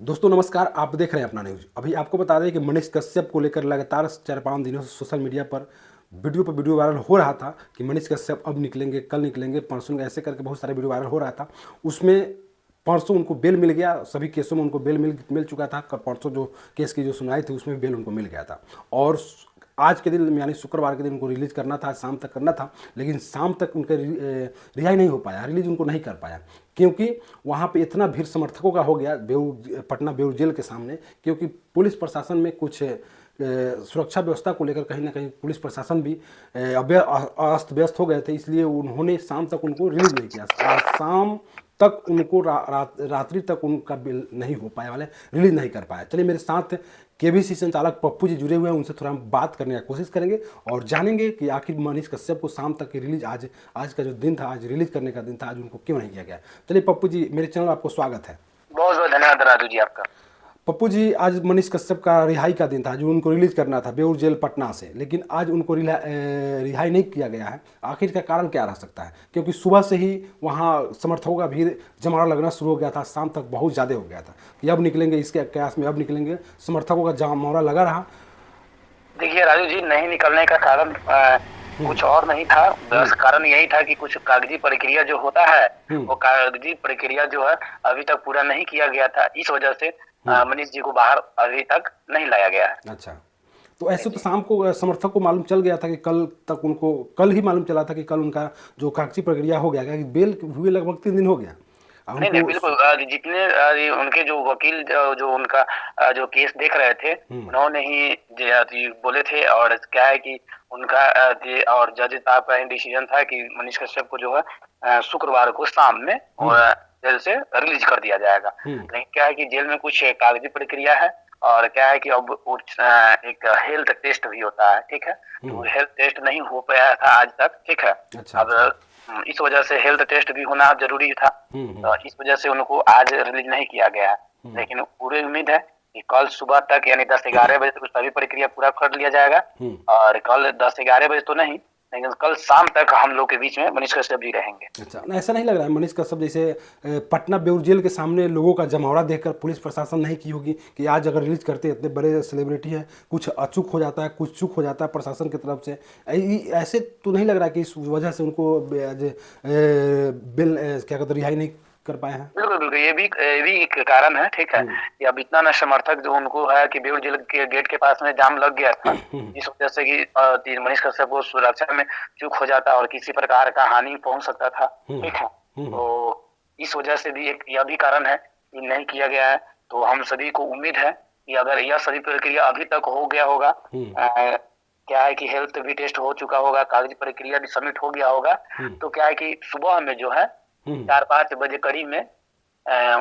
दोस्तों नमस्कार। आप देख रहे हैं अपना न्यूज। अभी आपको बता दें कि मनीष कश्यप को लेकर लगातार 4-5 दिनों से सोशल मीडिया पर वीडियो वायरल हो रहा था कि मनीष कश्यप अब निकलेंगे, कल निकलेंगे, परसों, ऐसे करके बहुत सारे वीडियो वायरल हो रहा था। उसमें परसों उनको बेल मिल गया, सभी केसों में उनको बेल मिल चुका था। परसों जो केस की जो सुनवाई थी उसमें बेल उनको मिल गया था और आज के दिन यानी शुक्रवार के दिन उनको रिलीज करना था, शाम तक करना था, लेकिन शाम तक उनके रिहाई नहीं हो पाया, रिलीज उनको नहीं कर पाया क्योंकि वहाँ पे इतना भीड़ समर्थकों का हो गया पटना बेऊर जेल के सामने। क्योंकि पुलिस प्रशासन में कुछ सुरक्षा व्यवस्था को लेकर कहीं ना कहीं पुलिस प्रशासन भी अस्त व्यस्त हो गए थे, इसलिए उन्होंने शाम तक उनको रिलीज नहीं किया। आज शाम तक उनको रात्रि तक उनका बिल नहीं हो पाया, वाले रिलीज नहीं कर पाया। चलिए मेरे साथ केबीसी संचालक पप्पू जी जुड़े हुए हैं, उनसे थोड़ा हम बात करने की कोशिश करेंगे और जानेंगे कि आखिर मनीष कश्यप को शाम तक की रिलीज आज का जो दिन था, आज रिलीज करने का दिन था, आज उनको क्यों नहीं किया गया। चलिए पप्पू जी, मेरे चैनल आपको स्वागत है। बहुत बहुत धन्यवाद राजू जी आपका। पप्पू जी, आज मनीष कश्यप का रिहाई का दिन था, जो उनको रिलीज करना था बेऊर जेल पटना से, लेकिन आज उनको रिहाई नहीं किया गया है। आखिर का कारण क्या रह सकता है? क्योंकि सुबह से ही वहाँ समर्थकों का भीड़ जमावड़ा लगना शुरू हो गया था, शाम तक बहुत ज़्यादा हो गया था कि अब निकलेंगे, इसके कयास में अब निकलेंगे, समर्थकों का जमावड़ा लगा रहा। देखिए राजू जी, नहीं निकलने का कारण कुछ और नहीं था, बस कारण यही था कि कुछ कागजी प्रक्रिया जो होता है वो कागजी प्रक्रिया जो है अभी तक पूरा नहीं किया गया था। इस वजह से मनीष जी को बाहर अभी तक नहीं लाया गया है। अच्छा, तो ऐसे तो शाम को समर्थक को मालूम चल गया था कि कल ही मालूम चला था कि कल उनका जो कागजी प्रक्रिया हो गया, कि बेल हुए लगभग 3 दिन हो गया। नहीं नहीं, बिल्कुल जितने उनके जो वकील जो उनका जो केस देख रहे थे उन्होंने ही बोले थे। और क्या है कि उनका और जज साहब का डिसीजन था कि मनीष कश्यप को जो है शुक्रवार को शाम में जेल से रिलीज कर दिया जाएगा। लेकिन क्या है कि जेल में कुछ कागजी प्रक्रिया है और क्या है कि अब एक हेल्थ टेस्ट भी होता है, ठीक है। तो हेल्थ टेस्ट नहीं हो पाया था आज तक, ठीक है। अच्छा, अब इस वजह से हेल्थ टेस्ट भी होना जरूरी था, तो इस वजह से उनको आज रिलीज नहीं किया गया है। लेकिन पूरी उम्मीद है कि कल सुबह तक यानी 10-11 बजे तक सभी प्रक्रिया पूरा कर लिया जाएगा। और कल 10-11 बजे तो नहीं, लेकिन कल शाम तक हम लोग के बीच में मनीष कश्यप भी रहेंगे। अच्छा, ऐसा नहीं लग रहा है मनीष कश्यप जैसे पटना बेऊर जेल के सामने लोगों का जमावड़ा देखकर पुलिस प्रशासन नहीं की होगी कि आज अगर रिलीज करते, इतने बड़े सेलिब्रिटी हैं, कुछ अचूक हो जाता है, कुछ चूक हो जाता है प्रशासन की तरफ से, ऐसे तो नहीं लग रहा है कि इस वजह से उनको बिल क्या कहते रिहाई नहीं कर पाए हैं? बिल्कुल बिल्कुल, ये भी एक कारण है, ठीक है। कि अब इतना ना समर्थक जो उनको है कि बेऊर जेल के गेट के पास में जाम लग गया था, इस वजह से कि मनीष कश्यप को सुरक्षा में चूक हो जाता और किसी प्रकार का हानि पहुंच सकता था, ठीक है। तो इस वजह से भी एक यह भी कारण है कि नहीं किया गया है। तो हम सभी को उम्मीद है कि अगर यह सभी प्रक्रिया अभी तक हो गया होगा, क्या है कि हेल्थ भी टेस्ट हो चुका होगा, कागजी प्रक्रिया भी सबमिट हो गया होगा, तो क्या है कि सुबह में जो है 4-5 बजे करीब में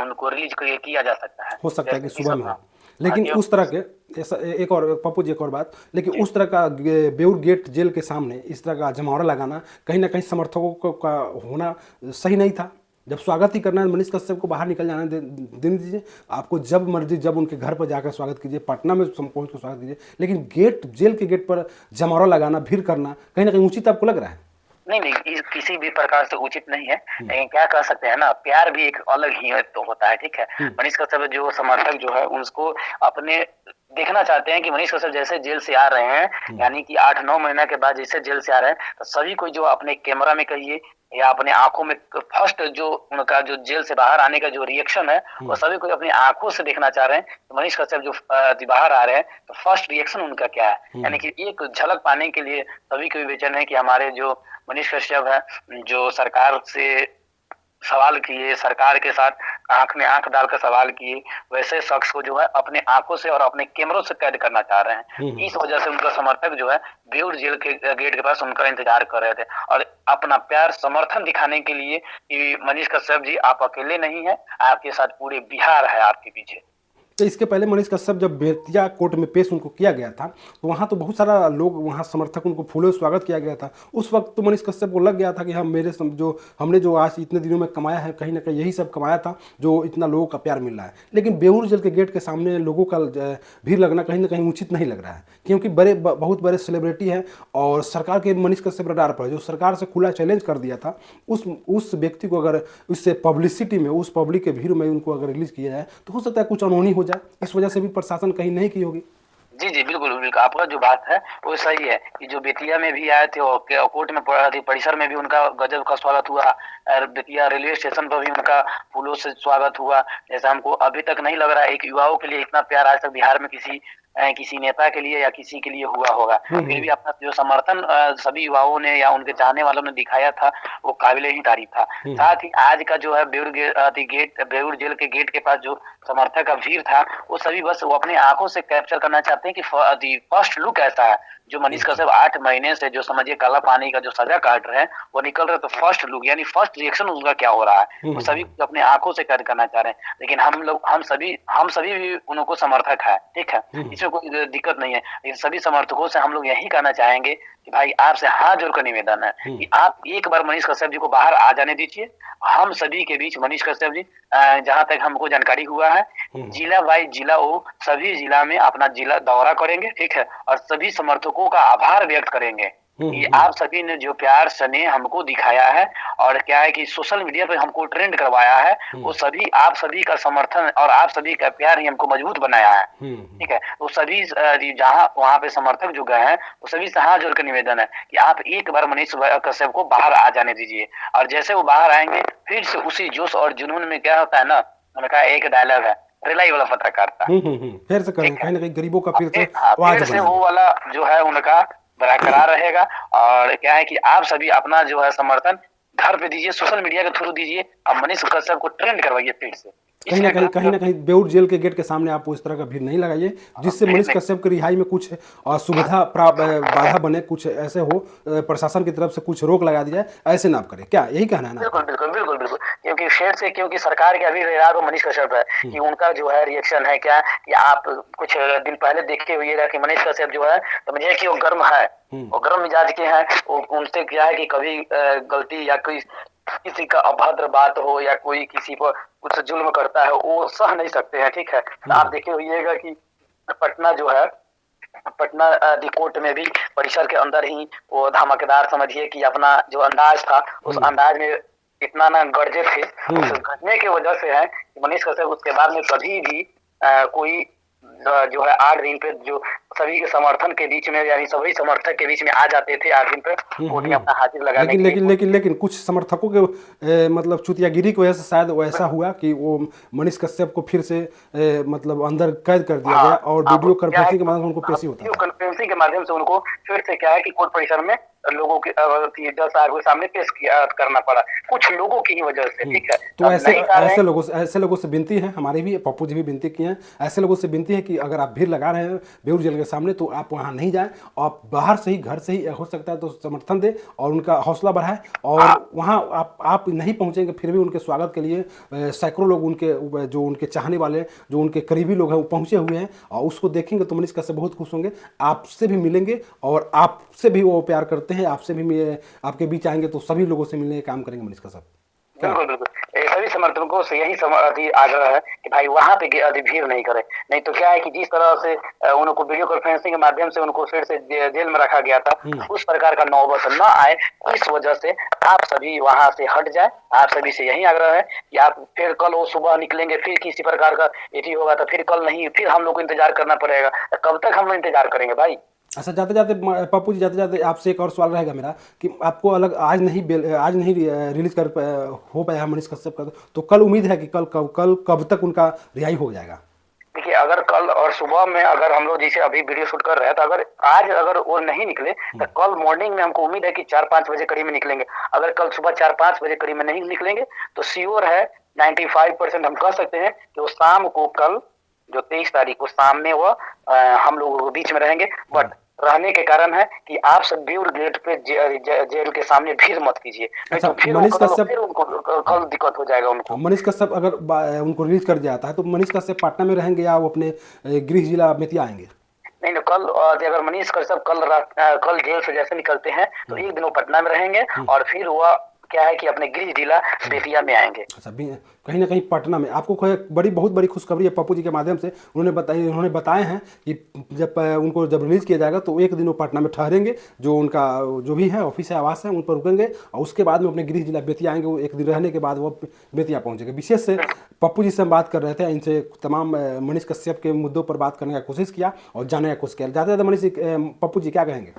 उनको रिलीज किया जा सकता है। हो सकता है कि सुबह में हो, लेकिन उस तरह के ऐसा एक और पप्पू जी, एक और बात, लेकिन उस तरह का बेऊर गेट जेल के सामने इस तरह का जमावड़ा लगाना कहीं ना कहीं समर्थकों का होना सही नहीं था। जब स्वागत ही करना है मनीष कश्यप को बाहर निकल जाने दिन दीजिए, आपको जब मर्जी जब उनके घर पर जाकर स्वागत कीजिए, पटना में पहुंच कर स्वागत कीजिए, लेकिन जेल के गेट पर जमावड़ा लगाना, भीड़ करना कहीं ना कहीं उचित आपको लग रहा है? नहीं नहीं, किसी भी प्रकार से उचित नहीं है। लेकिन क्या कर सकते हैं ना, प्यार भी एक अलग ही तो होता है, ठीक है। मनीष कश्यप जो समर्थक जो है उसको अपने देखना चाहते हैं कि मनीष कश्यप जैसे जेल से आ रहे हैं, यानी कि 8-9 महीना के बाद जैसे जेल से आ रहे हैं, तो सभी को जो अपने कैमरा में कहिए या अपने आंखों में फर्स्ट जो उनका जो जेल से बाहर आने का जो रिएक्शन है वो सभी को अपनी आंखों से देखना चाह रहे हैं। तो मनीष कश्यप जो बाहर आ रहे हैं तो फर्स्ट रिएक्शन उनका क्या है, यानी कि एक झलक पाने के लिए सभी को बेचैन है कि हमारे जो मनीष कश्यप है जो सरकार से सवाल किए, सरकार के साथ आंख में आंख डालकर सवाल किए, वैसे शख्स को जो है अपने आंखों से और अपने कैमरों से कैद करना चाह रहे हैं। इस वजह से उनका समर्थक जो है बेऊर जेल के गेट के पास उनका इंतजार कर रहे थे और अपना प्यार समर्थन दिखाने के लिए कि मनीष कश्यप जी आप अकेले नहीं है, आपके साथ पूरे बिहार है आपके पीछे। तो इसके पहले मनीष कश्यप जब बेतिया कोर्ट में पेश उनको किया गया था तो वहाँ तो बहुत सारा लोग वहाँ समर्थक उनको फूलों से स्वागत किया गया था। उस वक्त तो मनीष कश्यप को लग गया था कि हम जो हमने जो आज इतने दिनों में कमाया है कहीं ना कहीं यही सब कमाया था जो इतना लोगों का प्यार मिल रहा है। लेकिन बेउर जेल के गेट के सामने लोगों का भीड़ लगना कहीं ना कहीं उचित नहीं लग रहा है, क्योंकि बहुत बड़े सेलिब्रिटी हैं और सरकार के मनीष कश्यप रडार पर जो सरकार से खुला चैलेंज कर दिया था उस व्यक्ति को अगर उससे पब्लिसिटी में उस पब्लिक के भीड़ में उनको अगर रिलीज किया जाए तो हो सकता है कुछ अनहोनी हो जाए। इस वजह से भी प्रशासन कहीं नहीं की होगी। जी जी बिल्कुल बिल्कुल, आपका जो बात है वो सही है कि जो बेतिया में भी आए थे और कोर्ट में परिसर में भी उनका गजब का स्वागत हुआ और बेतिया रेलवे स्टेशन पर भी उनका फूलों से स्वागत हुआ। जैसा हमको अभी तक नहीं लग रहा है एक युवाओं के लिए इतना प्यार आज तक बिहार में किसी नेता के लिए या किसी के लिए हुआ होगा। फिर भी अपना जो समर्थन सभी युवाओं ने या उनके चाहने वालों ने दिखाया था वो काबिले ही तारीफ था। साथ ही आज का जो है बेउर जेल के गेट के पास जो समर्थक का भीड़ था वो सभी बस वो अपनी आंखों से कैप्चर करना चाहते हैं कि फर्स्ट लुक ऐसा है जो मनीष कश्यप 8 महीने से जो समझिए काला पानी का जो सजा काट रहे हैं वो निकल रहे, तो फर्स्ट लुक यानी फर्स्ट रिएक्शन उनका क्या हो रहा है वो सभी अपने आंखों से कैद करना चाह रहे हैं। लेकिन हम सभी भी उनको समर्थक है, ठीक है, इसमें कोई दिक्कत नहीं है। लेकिन सभी समर्थकों से हम लोग यही कहना चाहेंगे कि भाई आपसे हाथ जोड़कर निवेदन है कि आप एक बार मनीष कश्यप जी को बाहर आ जाने दीजिए। हम सभी के बीच मनीष कश्यप जी जहां तक हमको जानकारी हुआ है जिला वाइज जिला वो सभी जिला में अपना जिला दौरा करेंगे, ठीक है, और सभी समर्थकों का आभार व्यक्त करेंगे कि आप सभी ने जो प्यार स्नेह हमको दिखाया है और क्या है कि सोशल मीडिया पे हमको ट्रेंड करवाया है वो सभी आप सभी का समर्थन और आप सभी का प्यार ही हमको मजबूत बनाया है, ठीक है। तो सभी जहाँ वहाँ पे समर्थक जो गए हैं वो सभी से हाथ जोड़कर निवेदन है कि आप एक बार मनीष कश्यप को बाहर आ जाने दीजिए। और जैसे वो बाहर आएंगे फिर से उसी जोश और जुनून में क्या होता है ना, उनका एक डायलॉग है रिलाई वाला पत्रकारिता फिर से करेंगे कहीं ना कहीं गरीबों का फिर से वो वाला जो है उनका बरकरार रहेगा। और क्या है कि आप सभी अपना जो है समर्थन घर पे दीजिए, सोशल मीडिया के थ्रू दीजिए और मनीष कश्यप को ट्रेंड करवाइए फिर से। कहीं ना कहीं बेउर जेल के गेट के सामने आप उस तरह का भीड़ नहीं लगाइए जिससे मनीष कश्यप की रिहाई में कुछ सुविधा बाधा बने, कुछ ऐसे हो प्रशासन की तरफ से कुछ रोक लगा दी जाए, ऐसे ना आप करें। क्या यही कहना है ना? बिल्कुल बिल्कुल बिल्कुल बिल्कुल, क्योंकि शेर से क्योंकि सरकार के अभी तो मनीष कश्यप है कि उनका जो है रिएक्शन है क्या कि आप कुछ दिन पहले देखे हुए कि मनीष कश्यप जो है तो मुझे कि वो गर्म है, वो गर्म मिजाज के हैं। उनसे क्या है कि कभी गलती या कोई किसी का अभद्र बात हो या कोई किसी पर कुछ जुल्म करता है वो सह नहीं सकते हैं, ठीक है। आप देखे होइएगा कि पटना जो है पटना कोर्ट में भी परिसर के अंदर ही वो धमाकेदार समझिए कि अपना जो अंदाज था उस अंदाज में इतना ना गरजे थे, उस घटने की वजह से है कि मनीष कश्यप उसके बाद में कभी भी कोई जो है 8 दिन पे जो सभी के समर्थन के बीच में यानी सभी समर्थक के बीच में आ जाते थे 8 दिन पे कोर्ट में अपना हाजिर लगाने के लिए। लेकिन कुछ समर्थकों के मतलब चुतियागिरी की वजह से शायद वैसा हुआ कि वो मनीष कश्यप को फिर से मतलब अंदर कैद कर दिया गया और वीडियो कॉन्फ्रेंसिंग के माध्यम से उनको पेशी होता है। कॉन्फ्रेंसिंग के माध्यम से उनको फिर से क्या है कि कोर्ट परिसर में लोगों के जज साहब के सामने पेश करना पड़ा कुछ लोगों की ही वजह से, ठीक है। तो ऐसे लोगों से विनती है, हमारी भी पप्पू जी भी विनती किए हैं, ऐसे लोगों से विनती है कि अगर आप भीड़ लगा रहे हैं बेउर जेल के सामने तो आप वहां नहीं जाएं, आप बाहर से ही घर से ही हो सकता है तो समर्थन दें और उनका हौसला बढ़ाएं। और वहां आप नहीं पहुंचेंगे फिर भी उनके स्वागत के लिए सैकड़ों लोग उनके चाहने वाले जो उनके करीबी लोग हैं वो पहुंचे हुए हैं और उसको देखेंगे तो मनीष कश्यप बहुत खुश होंगे, आपसे भी मिलेंगे और आपसे भी वो प्यार करते हैं, आपसे भी आपके बीच आएंगे तो सभी लोगों से मिलने का काम करेंगे मनीष कश्यप। बिल्कुल बिल्कुल, सभी समर्थकों से यही आग्रह है कि भाई वहां पे भीड़ नहीं करे, नहीं तो क्या है कि जिस तरह से उनको वीडियो कॉन्फ्रेंसिंग के माध्यम से उनको फिर से जेल में रखा गया था उस प्रकार का नौबत न आए, इस वजह से आप सभी वहां से हट जाए। आप सभी से यही आग्रह है कि आप फिर कल वो सुबह निकलेंगे फिर किसी प्रकार का एटी होगा तो फिर कल नहीं, फिर हम लोग को इंतजार करना पड़ेगा। कब तक हम लोग इंतजार करेंगे भाई? अच्छा, जाते जाते पप्पू जी जाते आपसे एक और सवाल रहेगा मेरा कि आपको आज नहीं रिलीज हो पाया है मनीष कश्यप का, तो कल उम्मीद है कि कब तक उनका रिहाई हो जाएगा? देखिए अगर कल और सुबह में अगर हम लोग जैसे अभी वीडियो शूट कर रहे हैं तो अगर वो नहीं निकले तो कल मॉर्निंग में हमको उम्मीद है कि 4-5 बजे करीब में निकलेंगे। अगर कल सुबह 4-5 बजे करीब में नहीं निकलेंगे तो श्योर है 95% हम कह सकते हैं कि वो शाम को कल जो 23 तारीख को शाम में वो हम लोगों के बीच में रहेंगे। बट रहने के कारण है कि आप सब भी उस गेट पे जेल के सामने भीड़ मत कीजिए, नहीं अच्छा, तो फिर मनीष उनको कश्यप, फिर उनको कल दिक्कत हो जाएगा उनको। मनीष कश्यप अगर उनको रिलीज कर दिया जाता है तो मनीष कश्यप पटना में रहेंगे या वो अपने गृह जिला बेतिया आएंगे? नहीं नहीं, कल अगर मनीष कश्यप कल जेल से जैसे निकलते हैं तो एक दिन वो पटना में रहेंगे और फिर वो क्या है कि अपने गृह जिला बेतिया में आएंगे। अच्छा, कहीं ना कहीं पटना में आपको बड़ी बहुत बड़ी खुशखबरी है पप्पू जी के माध्यम से उन्होंने बताए हैं कि जब उनको जब रिलीज किया जाएगा तो एक दिन वो पटना में ठहरेंगे, जो उनका जो भी है ऑफिस है आवास है उन पर रुकेंगे और उसके बाद में अपने गृह जिला बेतिया आएंगे। वो एक दिन रहने के बाद वो बेतिया पहुंचेंगे। विशेष से पप्पू जी से हम बात कर रहे थे, इनसे तमाम मनीष कश्यप के मुद्दों पर बात करने का कोशिश किया और जानने का कोशिश किया। ज़्यादा ज़्यादा मनीष पप्पू जी क्या कहेंगे?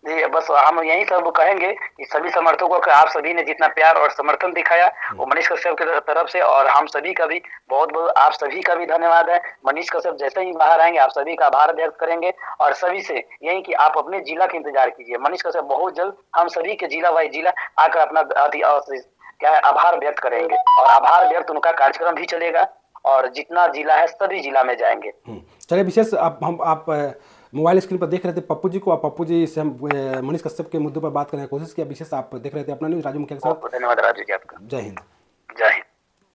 जी बस हम यही सब कहेंगे कि सभी समर्थकों को आप सभी ने जितना प्यार और समर्थन दिखाया वो मनीष कश्यप की तरफ से, और हम सभी का भी बहुत बहुत आप सभी का भी धन्यवाद है। मनीष कश्यप जैसे ही बाहर आएंगे आप सभी का आभार व्यक्त करेंगे और सभी से यही कि आप अपने जिला का इंतजार कीजिए। मनीष कश्यप बहुत जल्द हम सभी के जिला वाइज जिला आकर अपना क्या है आभार व्यक्त करेंगे और आभार व्यक्त उनका कार्यक्रम भी चलेगा और जितना जिला है सभी जिला में जाएंगे। चलिए, विशेष आप मोबाइल स्क्रीन पर देख रहे थे पप्पू जी को, और पप्पू जी से हम मनीष कश्यप के मुद्दों पर बात करने की कोशिश किया। विशेष आप देख रहे थे अपना न्यूज़ राजू मुखिया के साथ। धन्यवाद राजू जी आपका। जय हिंद। जय हिंद।